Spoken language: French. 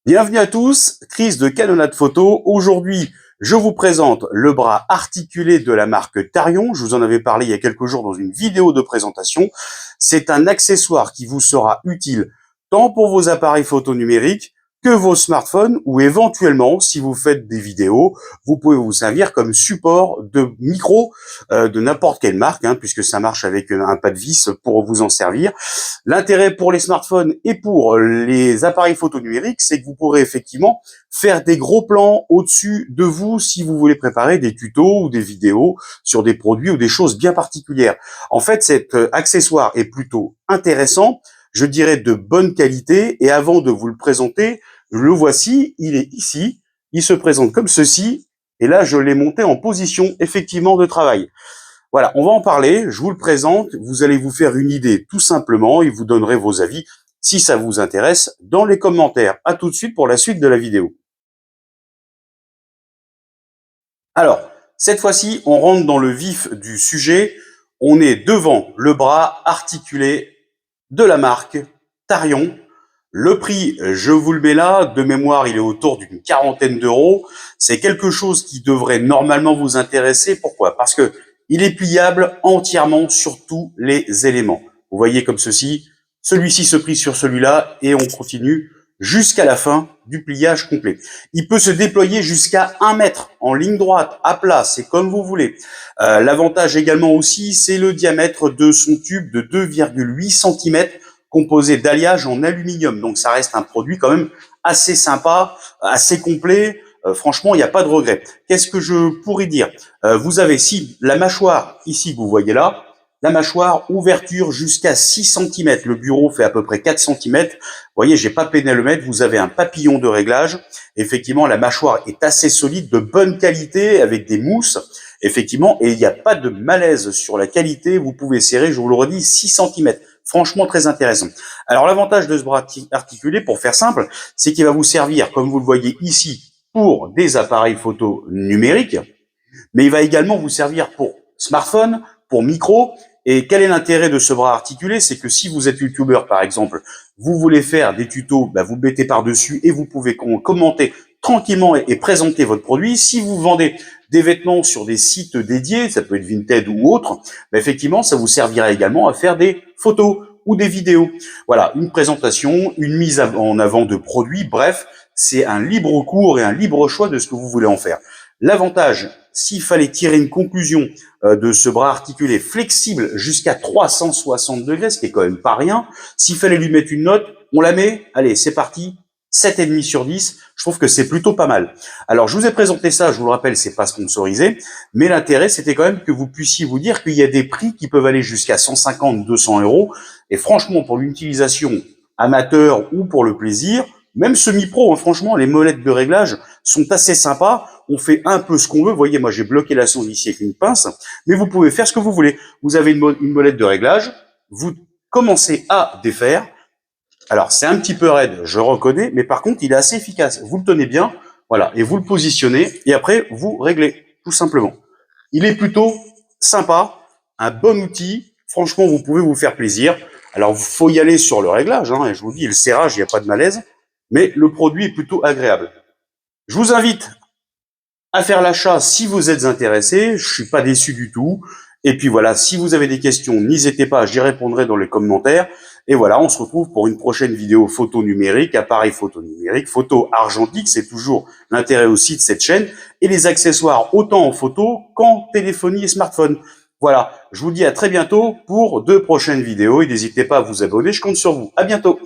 Bienvenue à tous, Chris de Canonnade Photo. Aujourd'hui, je vous présente le bras articulé de la marque Tarion. Je vous en avais parlé il y a quelques jours dans une vidéo de présentation. C'est un accessoire qui vous sera utile tant pour vos appareils photo numériques que vos smartphones ou éventuellement, si vous faites des vidéos, vous pouvez vous servir comme support de micro de n'importe quelle marque, puisque ça marche avec un pas de vis pour vous en servir. L'intérêt pour les smartphones et pour les appareils photo numériques, c'est que vous pourrez effectivement faire des gros plans au-dessus de vous si vous voulez préparer des tutos ou des vidéos sur des produits ou des choses bien particulières. En fait, cet accessoire est plutôt intéressant, je dirais de bonne qualité, et avant de vous le présenter, le voici, il est ici, il se présente comme ceci, et là je l'ai monté en position effectivement de travail. Voilà, on va en parler, je vous le présente, vous allez vous faire une idée tout simplement et vous donnerez vos avis si ça vous intéresse dans les commentaires. À tout de suite pour la suite de la vidéo. Alors, cette fois-ci, on rentre dans le vif du sujet. On est devant le bras articulé de la marque Tarion. Le prix, je vous le mets là, de mémoire, il est autour d'une quarantaine d'euros. C'est quelque chose qui devrait normalement vous intéresser. Pourquoi? Parce que il est pliable entièrement sur tous les éléments. Vous voyez comme ceci, celui-ci se plie sur celui-là et on continue jusqu'à la fin du pliage complet. Il peut se déployer jusqu'à 1 mètre en ligne droite, à plat, c'est comme vous voulez. L'avantage également aussi, c'est le diamètre de son tube de 2,8 cm composé d'alliage en aluminium. Donc ça reste un produit quand même assez sympa, assez complet. Franchement, il n'y a pas de regret. Qu'est-ce que je pourrais dire? Vous avez si la mâchoire ici que vous voyez là, la mâchoire ouverture jusqu'à 6 cm. Le bureau fait à peu près 4 cm. Vous voyez, j'ai pas peiné à le mettre. Vous avez un papillon de réglage. Effectivement, la mâchoire est assez solide, de bonne qualité, avec des mousses. Effectivement, et il n'y a pas de malaise sur la qualité. Vous pouvez serrer, je vous le redis, 6 cm. Franchement, très intéressant. Alors, l'avantage de ce bras articulé, pour faire simple, c'est qu'il va vous servir, comme vous le voyez ici, pour des appareils photo numériques, mais il va également vous servir pour smartphone, pour micro. Et quel est l'intérêt de ce bras articulé? C'est que si vous êtes youtubeur, par exemple, vous voulez faire des tutos, vous mettez par-dessus et vous pouvez commenter tranquillement et présenter votre produit. Si vous vendez des vêtements sur des sites dédiés, ça peut être Vinted ou autre, effectivement, ça vous servira également à faire des photos ou des vidéos. Voilà, une présentation, une mise en avant de produits, bref, c'est un libre cours et un libre choix de ce que vous voulez en faire. L'avantage, s'il fallait tirer une conclusion de ce bras articulé flexible jusqu'à 360 degrés, ce qui est quand même pas rien, s'il fallait lui mettre une note, on la met, allez, c'est parti, 7,5 sur 10, je trouve que c'est plutôt pas mal. Alors, je vous ai présenté ça, je vous le rappelle, c'est pas sponsorisé, mais l'intérêt, c'était quand même que vous puissiez vous dire qu'il y a des prix qui peuvent aller jusqu'à 150, 200 euros, et franchement, pour l'utilisation amateur ou pour le plaisir, même semi-pro, franchement, les molettes de réglage sont assez sympas. On fait un peu ce qu'on veut. Vous voyez, moi, j'ai bloqué la sonde ici avec une pince, mais vous pouvez faire ce que vous voulez. Vous avez une molette de réglage, vous commencez à défaire. Alors, c'est un petit peu raide, je reconnais, mais par contre, il est assez efficace. Vous le tenez bien, voilà, et vous le positionnez, et après, vous réglez, tout simplement. Il est plutôt sympa, un bon outil. Franchement, vous pouvez vous faire plaisir. Alors, il faut y aller sur le réglage, et je vous dis, le serrage, il n'y a pas de malaise, mais le produit est plutôt agréable. Je vous invite à faire l'achat si vous êtes intéressé. Je suis pas déçu du tout. Et puis voilà, si vous avez des questions, n'hésitez pas, j'y répondrai dans les commentaires. Et voilà, on se retrouve pour une prochaine vidéo photo numérique, appareil photo numérique, photo argentique, c'est toujours l'intérêt aussi de cette chaîne, et les accessoires autant en photo qu'en téléphonie et smartphone. Voilà, je vous dis à très bientôt pour de prochaines vidéos et n'hésitez pas à vous abonner, je compte sur vous. À bientôt.